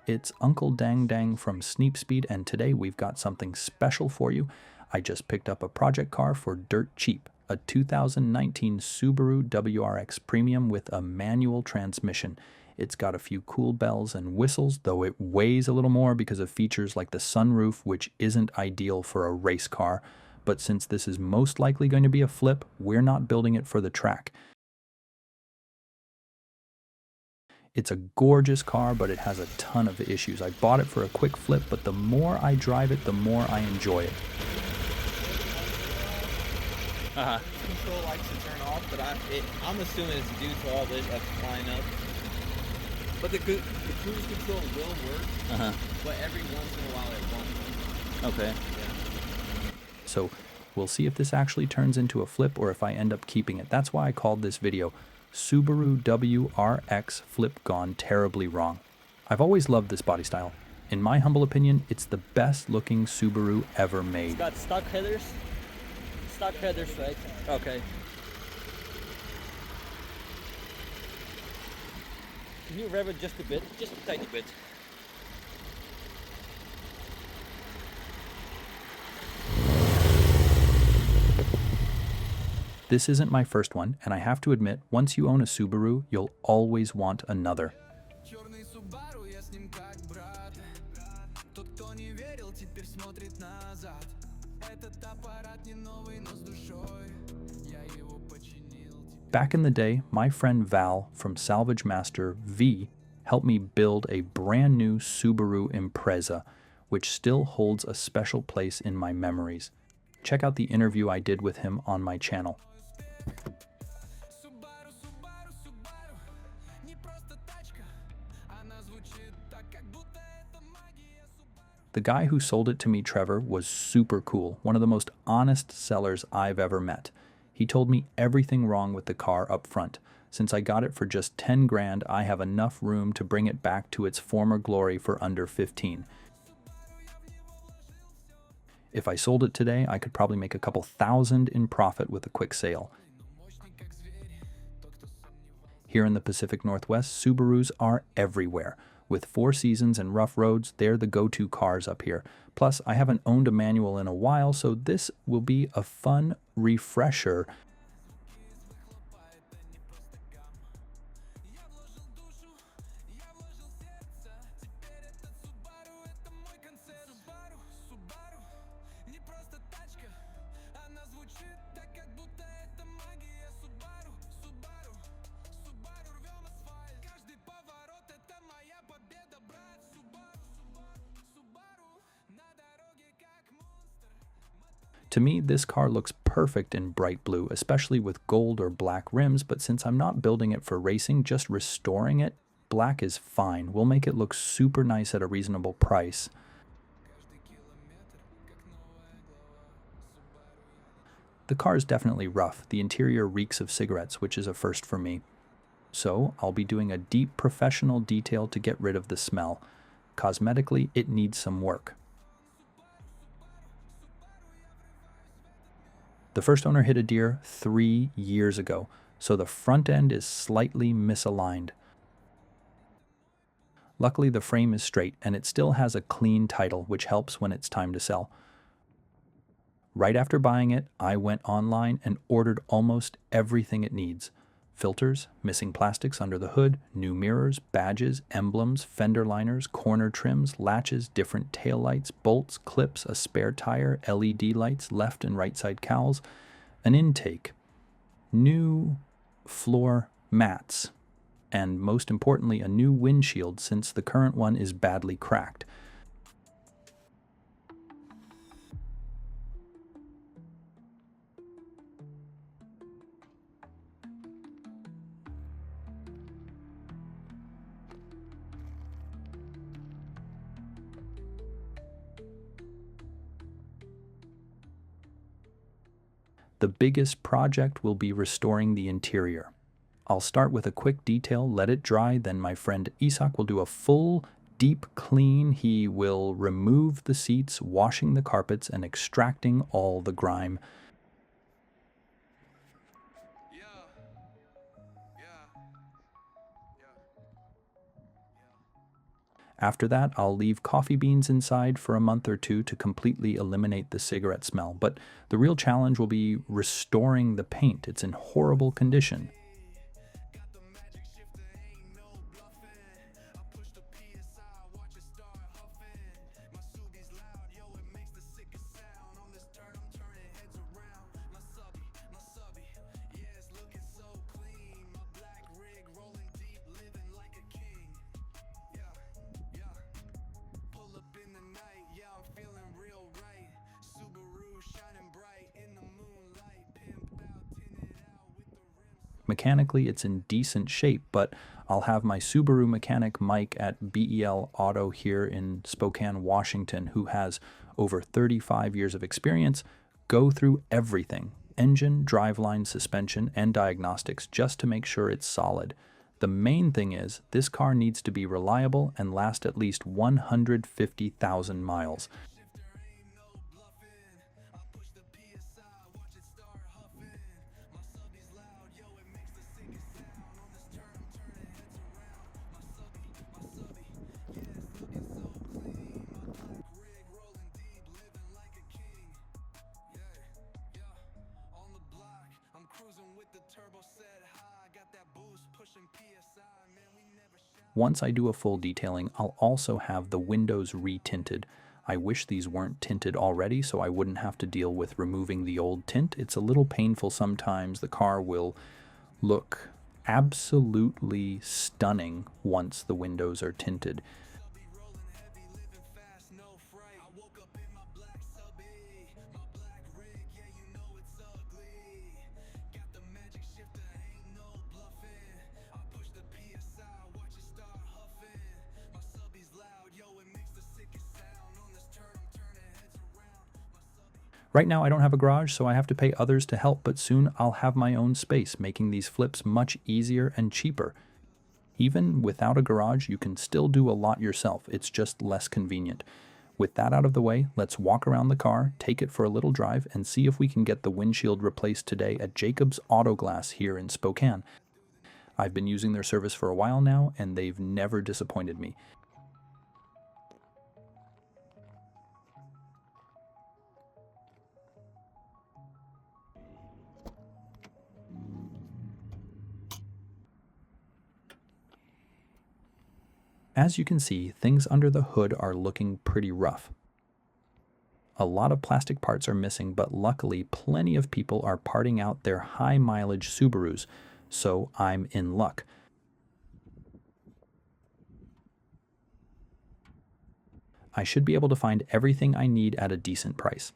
it's Uncle Dang Dang from Sneep Speed, and today we've got something special for you. I just picked up a project car for dirt cheap, a 2019 Subaru WRX Premium with a manual transmission. It's got a few cool bells and whistles, though it weighs a little more because of features like the sunroof, which isn't ideal for a race car. But since this is most likely going to be a flip, we're not building it for the track. It's a gorgeous car, but it has a ton of issues. I bought it for a quick flip, but the more I drive it, the more I enjoy it. Control likes to turn off, but I'm assuming it's due to all this that's flying up. But the cruise control will work, but every once in a while it won't. Okay. Yeah. So we'll see if this actually turns into a flip or if I end up keeping it. That's why I called this video Subaru WRX Flip Gone Terribly Wrong. I've always loved this body style. In my humble opinion, it's the best looking Subaru ever made. It's got stock headers. Stock headers, right? Okay. Can you rev it just a bit? Just a tiny bit. This isn't my first one, and I have to admit, once you own a Subaru, you'll always want another. Back in the day, my friend Val from Salvage Master V helped me build a brand new Subaru Impreza, which still holds a special place in my memories. Check out the interview I did with him on my channel. The guy who sold it to me, Trevor, was super cool, one of the most honest sellers I've ever met. He told me everything wrong with the car up front. Since I got it for just 10 grand, I have enough room to bring it back to its former glory for under 15. If I sold it today, I could probably make a couple thousand in profit with a quick sale. Here in the Pacific Northwest, Subarus are everywhere. With 4 seasons and rough roads, they're the go-to cars up here. Plus, I haven't owned a manual in a while, so this will be a fun refresher. To me, this car looks perfect in bright blue, especially with gold or black rims, but since I'm not building it for racing, just restoring it, black is fine. We'll make it look super nice at a reasonable price. The car is definitely rough. The interior reeks of cigarettes, which is a first for me. So I'll be doing a deep professional detail to get rid of the smell. Cosmetically, it needs some work. The first owner hit a deer 3 years ago, so the front end is slightly misaligned. Luckily, the frame is straight, and it still has a clean title, which helps when it's time to sell. Right after buying it, I went online and ordered almost everything it needs. Filters, missing plastics under the hood, new mirrors, badges, emblems, fender liners, corner trims, latches, different taillights, bolts, clips, a spare tire, LED lights, left and right side cowls, an intake, new floor mats, and most importantly, a new windshield since the current one is badly cracked. The biggest project will be restoring the interior. I'll start with a quick detail, let it dry, then my friend Isak will do a full, deep clean. He will remove the seats, washing the carpets, and extracting all the grime. After that, I'll leave coffee beans inside for a month or two to completely eliminate the cigarette smell. But the real challenge will be restoring the paint. It's in horrible condition. Mechanically, it's in decent shape, but I'll have my Subaru mechanic Mike at BEL Auto here in Spokane, Washington, who has over 35 years of experience, go through everything: engine, driveline, suspension, and diagnostics, just to make sure it's solid. The main thing is, this car needs to be reliable and last at least 150,000 miles. Once I do a full detailing, I'll also have the windows re-tinted. I wish these weren't tinted already so I wouldn't have to deal with removing the old tint. It's a little painful sometimes. The car will look absolutely stunning once the windows are tinted. Right now I don't have a garage, so I have to pay others to help, but soon I'll have my own space, making these flips much easier and cheaper. Even without a garage, you can still do a lot yourself. It's just less convenient. With that out of the way, let's walk around the car, take it for a little drive, and see if we can get the windshield replaced today at Jacob's Auto Glass here in Spokane. I've been using their service for a while now, and they've never disappointed me. As you can see, things under the hood are looking pretty rough. A lot of plastic parts are missing, but luckily plenty of people are parting out their high mileage Subarus, so I'm in luck. I should be able to find everything I need at a decent price.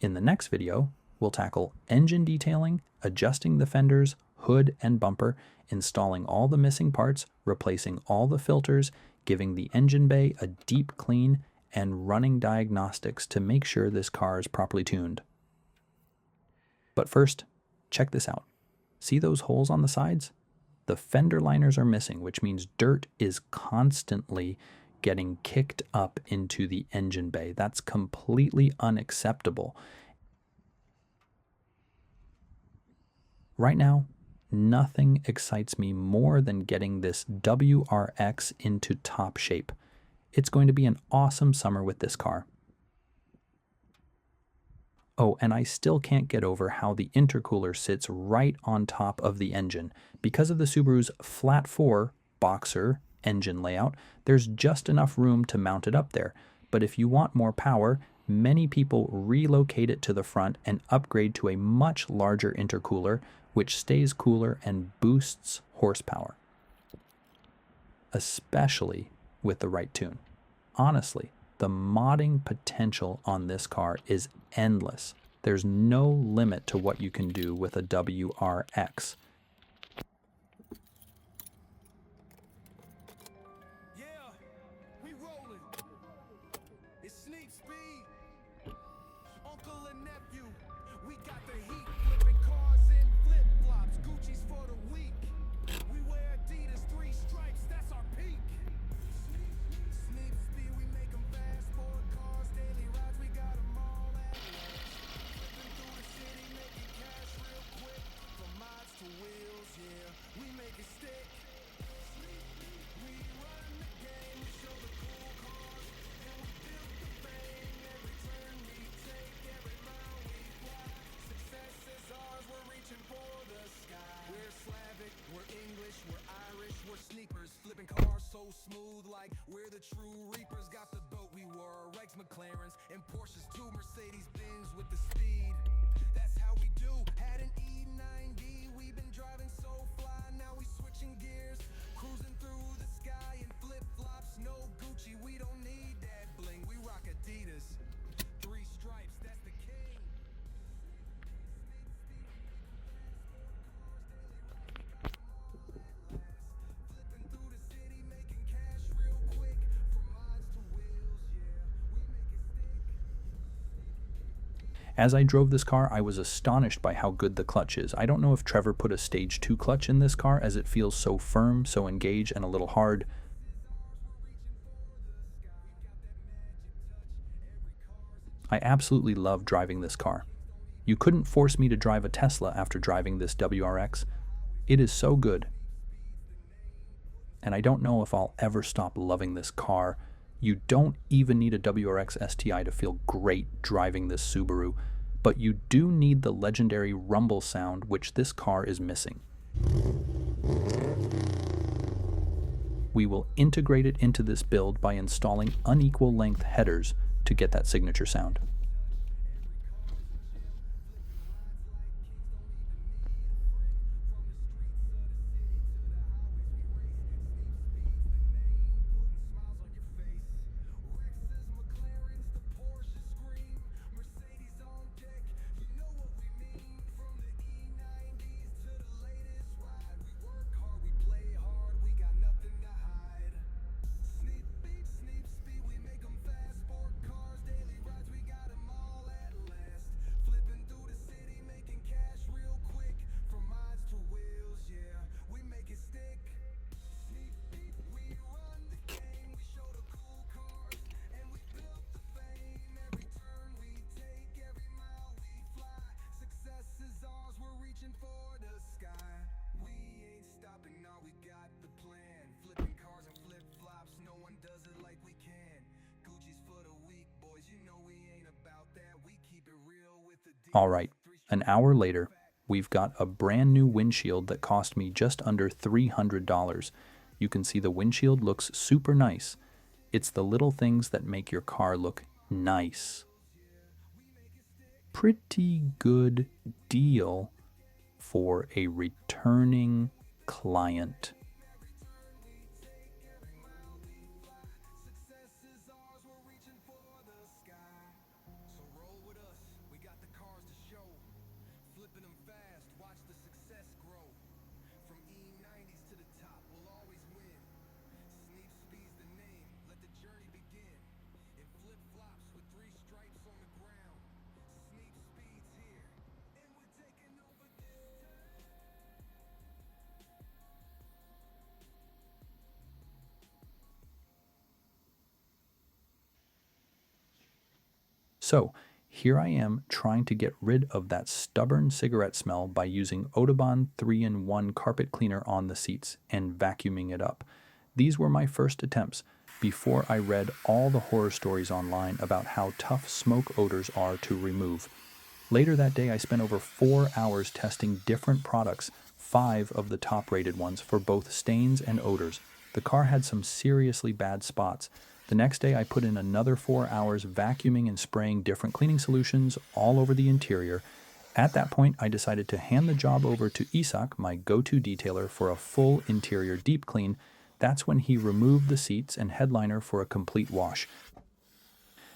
In the next video, we'll tackle engine detailing, adjusting the fenders, hood, and bumper, installing all the missing parts, replacing all the filters, giving the engine bay a deep clean, and running diagnostics to make sure this car is properly tuned. But first, check this out. See those holes on the sides? The fender liners are missing, which means dirt is constantly getting kicked up into the engine bay. That's completely unacceptable. Right now, nothing excites me more than getting this WRX into top shape. It's going to be an awesome summer with this car. Oh, and I still can't get over how the intercooler sits right on top of the engine. Because of the Subaru's flat 4 boxer engine layout, there's just enough room to mount it up there. But if you want more power, many people relocate it to the front and upgrade to a much larger intercooler, which stays cooler and boosts horsepower, especially with the right tune. Honestly, the modding potential on this car is endless. There's no limit to what you can do with a WRX. Yeah, we rolling. It's Sneep speed. Uncle and nephew, we got the heat. Flipping cars in flip-flops. Gucci's for the week. We wear Adidas 3 stripes, that's our peak. Sneep speed, we make them fast. Sport cars, daily rides, we got them all at once. Flipping through the city, making cash real quick. From mods to wheels, yeah, we make it stick. We're Slavic, we're English, we're Irish, we're Sneepers. Flipping cars so smooth like we're the true reapers. Got the boat we WRX, McLarens, and Porsches too. Mercedes-Benz with the speed. That's how we do. Had an E90, we've been driving so fly. Now we switching gears, cruising through the sky in flip-flops. No Gucci, we don't need that bling. We rock Adidas. 3 stripes, that's the king. Flipping through the city, making cash real quick. From mods to wheels, yeah, we make it stick. As I drove this car, I was astonished by how good the clutch is. I don't know if Trevor put a stage 2 clutch in this car, as it feels so firm, so engaged, and a little hard. I absolutely love driving this car. You couldn't force me to drive a Tesla after driving this WRX. It is so good. And I don't know if I'll ever stop loving this car. You don't even need a WRX STI to feel great driving this Subaru, but you do need the legendary rumble sound, which this car is missing. We will integrate it into this build by installing unequal length headers to get that signature sound. Alright, an hour later, we've got a brand new windshield that cost me just under $300. You can see the windshield looks super nice. It's the little things that make your car look nice. Pretty good deal for a returning client. Flipping them fast, watch the success grow. From E90s to the top, we'll always win. Sneep speed's the name, let the journey begin. In flip-flops with 3 stripes on the ground. Sneep speed's here, and we're taking over this town. So, here I am trying to get rid of that stubborn cigarette smell by using Audubon 3-in-1 carpet cleaner on the seats and vacuuming it up. These were my first attempts before I read all the horror stories online about how tough smoke odors are to remove. Later that day, I spent over 4 hours testing different products, 5 of the top-rated ones, for both stains and odors. The car had some seriously bad spots. The next day, I put in another 4 hours vacuuming and spraying different cleaning solutions all over the interior. At that point, I decided to hand the job over to Isak, my go-to detailer, for a full interior deep clean. That's when he removed the seats and headliner for a complete wash.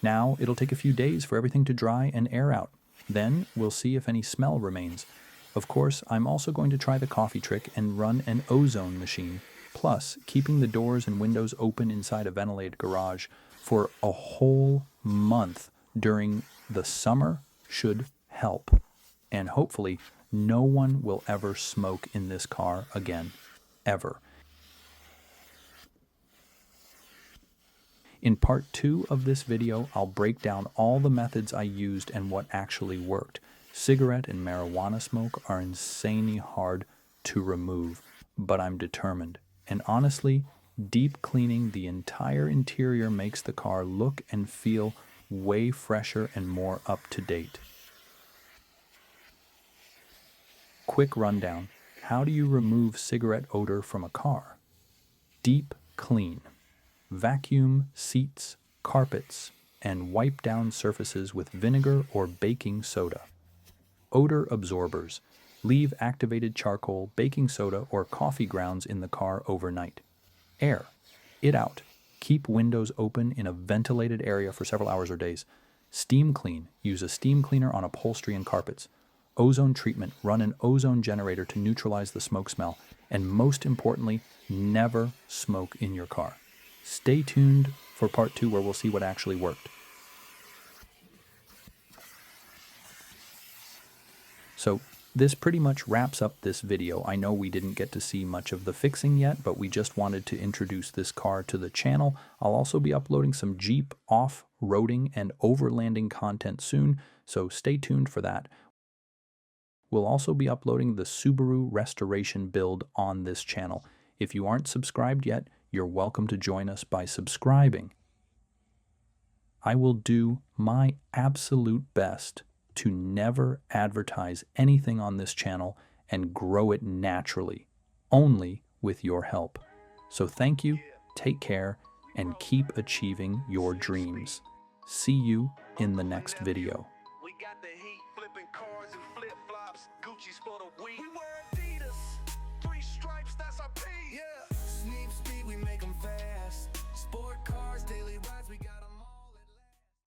Now, it'll take a few days for everything to dry and air out. Then, we'll see if any smell remains. Of course, I'm also going to try the coffee trick and run an ozone machine. Plus, keeping the doors and windows open inside a ventilated garage for a whole month during the summer should help. And hopefully, no one will ever smoke in this car again. Ever. In part 2 of this video, I'll break down all the methods I used and what actually worked. Cigarette and marijuana smoke are insanely hard to remove, but I'm determined. And honestly, Deep cleaning the entire interior makes the car look and feel way fresher and more up to date. Quick rundown. How do you remove cigarette odor from a car? Deep clean. Vacuum seats, carpets, and wipe down surfaces with vinegar or baking soda. Odor absorbers. Leave activated charcoal, baking soda, or coffee grounds in the car overnight. Air it out. Keep windows open in a ventilated area for several hours or days. Steam clean. Use a steam cleaner on upholstery and carpets. Ozone treatment. Run an ozone generator to neutralize the smoke smell. And most importantly, never smoke in your car. Stay tuned for part 2 where we'll see what actually worked. So this pretty much wraps up this video. I know we didn't get to see much of the fixing yet, but we just wanted to introduce this car to the channel. I'll also be uploading some Jeep off-roading and overlanding content soon, so stay tuned for that. We'll also be uploading the Subaru restoration build on this channel. If you aren't subscribed yet, you're welcome to join us by subscribing. I will do my absolute best to never advertise anything on this channel and grow it naturally, only with your help. So thank you, take care, and keep achieving your dreams. See you in the next video. We got the heat, flipping cars and flip-flops. Gucci's for the week. We wear Adidas, 3 stripes, that's our pants.